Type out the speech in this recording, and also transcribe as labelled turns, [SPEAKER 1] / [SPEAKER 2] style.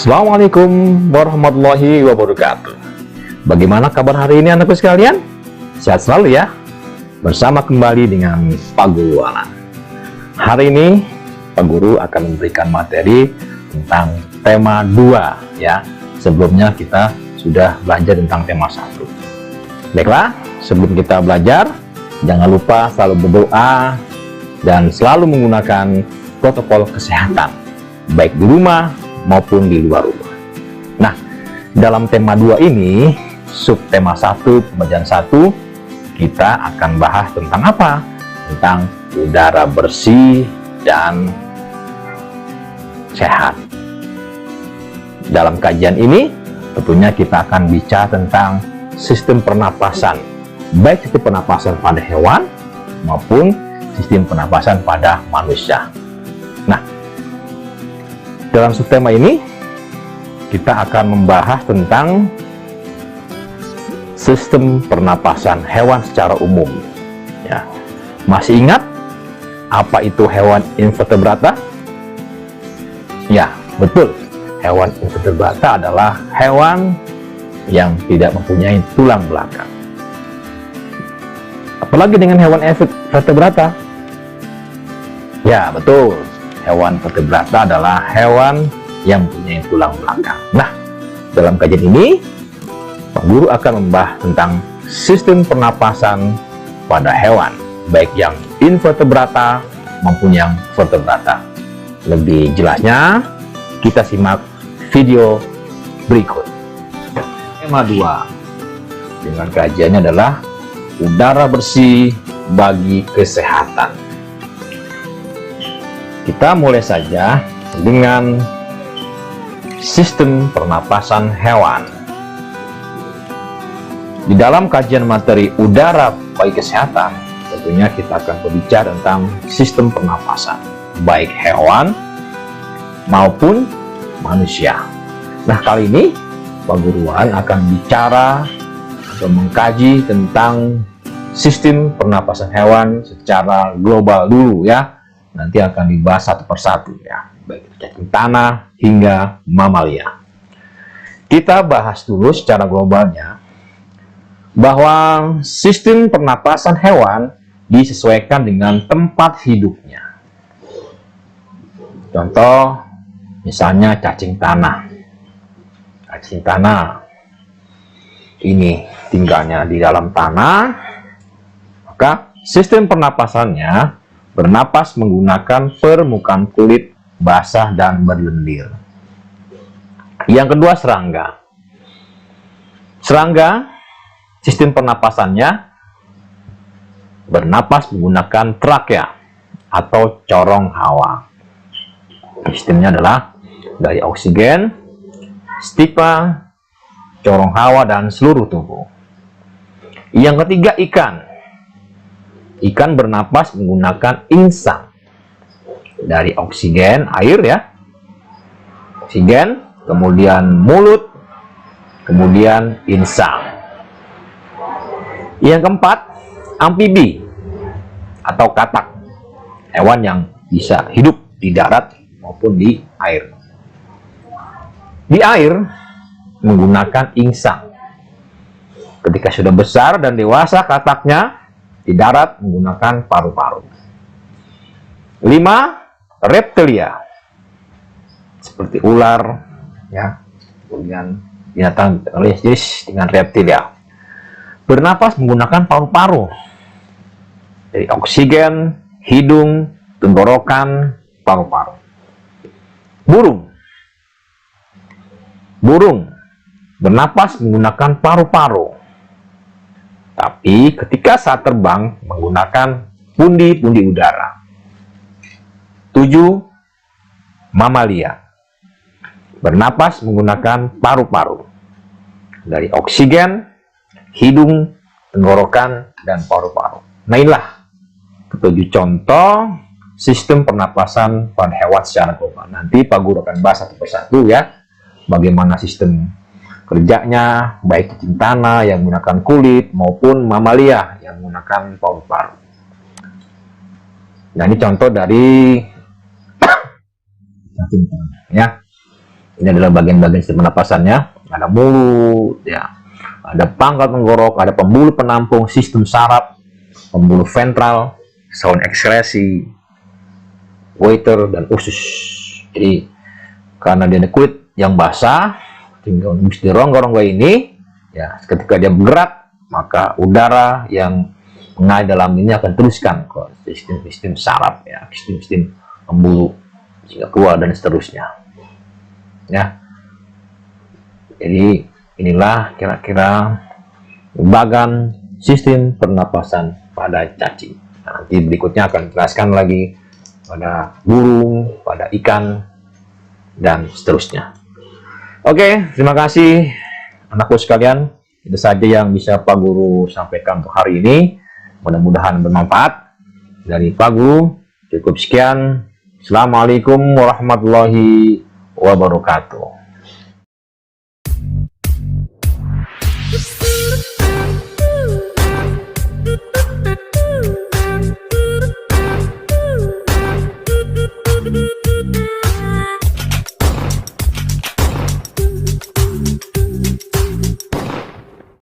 [SPEAKER 1] Assalamualaikum warahmatullahi wabarakatuh. Bagaimana kabar hari ini anakku sekalian? Sehat selalu ya. Bersama kembali dengan Pak Guru Alan. Hari ini Pak Guru akan memberikan materi tentang tema 2 ya. Sebelumnya kita sudah belajar tentang tema 1. Baiklah, sebelum kita belajar, jangan lupa selalu berdoa dan selalu menggunakan protokol kesehatan, baik di rumah maupun di luar rumah. Nah, dalam tema 2 ini, subtema 1, pembelajaran 1, kita akan bahas tentang apa? Tentang udara bersih dan sehat. Dalam kajian ini, tentunya kita akan bicara tentang sistem pernapasan, baik sistem pernapasan pada hewan maupun sistem pernapasan pada manusia. Nah, dalam subtema ini kita akan membahas tentang sistem pernapasan hewan secara umum ya. Masih ingat apa itu hewan invertebrata? Ya, betul. Hewan invertebrata adalah hewan yang tidak mempunyai tulang belakang. Apalagi dengan hewan invertebrata? Ya, betul. Hewan vertebrata adalah hewan yang mempunyai tulang belakang. Nah, dalam kajian ini, Pak Guru akan membahas tentang sistem pernapasan pada hewan, baik yang invertebrata maupun yang vertebrata. Lebih jelasnya, kita simak video berikut. Tema 2 dengan kajiannya adalah udara bersih bagi kesehatan. Kita mulai saja dengan sistem pernapasan hewan. Di dalam kajian materi udara bagi kesehatan, tentunya kita akan berbicara tentang sistem pernapasan, baik hewan maupun manusia. Nah, kali ini Pak Guruan akan bicara atau mengkaji tentang sistem pernapasan hewan secara global dulu ya. Nanti akan dibahas satu persatu ya, baik cacing tanah hingga mamalia. Kita bahas dulu secara globalnya bahwa sistem pernapasan hewan disesuaikan dengan tempat hidupnya. Contoh, misalnya cacing tanah. Cacing tanah ini tinggalnya di dalam tanah, maka sistem pernapasannya bernapas menggunakan permukaan kulit basah dan berlendir. Yang kedua, serangga. Serangga, sistem pernapasannya bernapas menggunakan trakea atau corong hawa. Sistemnya adalah dari oksigen, stipa, corong hawa, dan seluruh tubuh. Yang ketiga, ikan. Ikan bernapas menggunakan insang dari oksigen, air ya, oksigen, kemudian mulut, kemudian insang. Yang keempat, amfibi atau katak, hewan yang bisa hidup di darat maupun di air. Di air menggunakan insang. Ketika sudah besar dan dewasa kataknya, di darat menggunakan paru-paru. 5. Reptilia, seperti ular ya, kemudian binatang jenis dengan reptilia, bernapas menggunakan paru-paru dari oksigen, hidung, tenggorokan, paru-paru. Burung bernapas menggunakan paru-paru, tapi ketika saat terbang menggunakan pundi-pundi udara. 7. Mamalia, bernapas menggunakan paru-paru dari oksigen, hidung, tenggorokan, dan paru-paru. Nah, inilah ketujuh contoh sistem pernapasan pada hewan secara global. Nanti Pak Guru akan bahas satu persatu ya, bagaimana sistem kerjanya, baik cacing tanah yang menggunakan kulit maupun mamalia yang menggunakan paru-paru. Nah, ini contoh dari cacing tanah ya. Ini adalah bagian-bagian sistem pernapasannya. Ada mulut, ya, ada pangkal tenggorok, ada pembuluh penampung, sistem saraf, pembuluh ventral, saluran ekskresi, ureter, dan usus. Jadi karena dia ada kulit yang basah, tinggal di rongga-rongga ini, ya, ketika dia bergerak, maka udara yang mengalir dalam ini akan teruskan ke sistem saraf, ya, sistem pembuluh, sehingga keluar dan seterusnya. Ya, jadi inilah kira-kira bagan sistem pernapasan pada cacing. Nah, nanti berikutnya akan jelaskan lagi pada burung, pada ikan, dan seterusnya. Oke, terima kasih anakku sekalian. Itu saja yang bisa Pak Guru sampaikan untuk hari ini. Mudah-mudahan bermanfaat. Dari Pak Guru, cukup sekian. Assalamualaikum warahmatullahi wabarakatuh.
[SPEAKER 2] Thank you.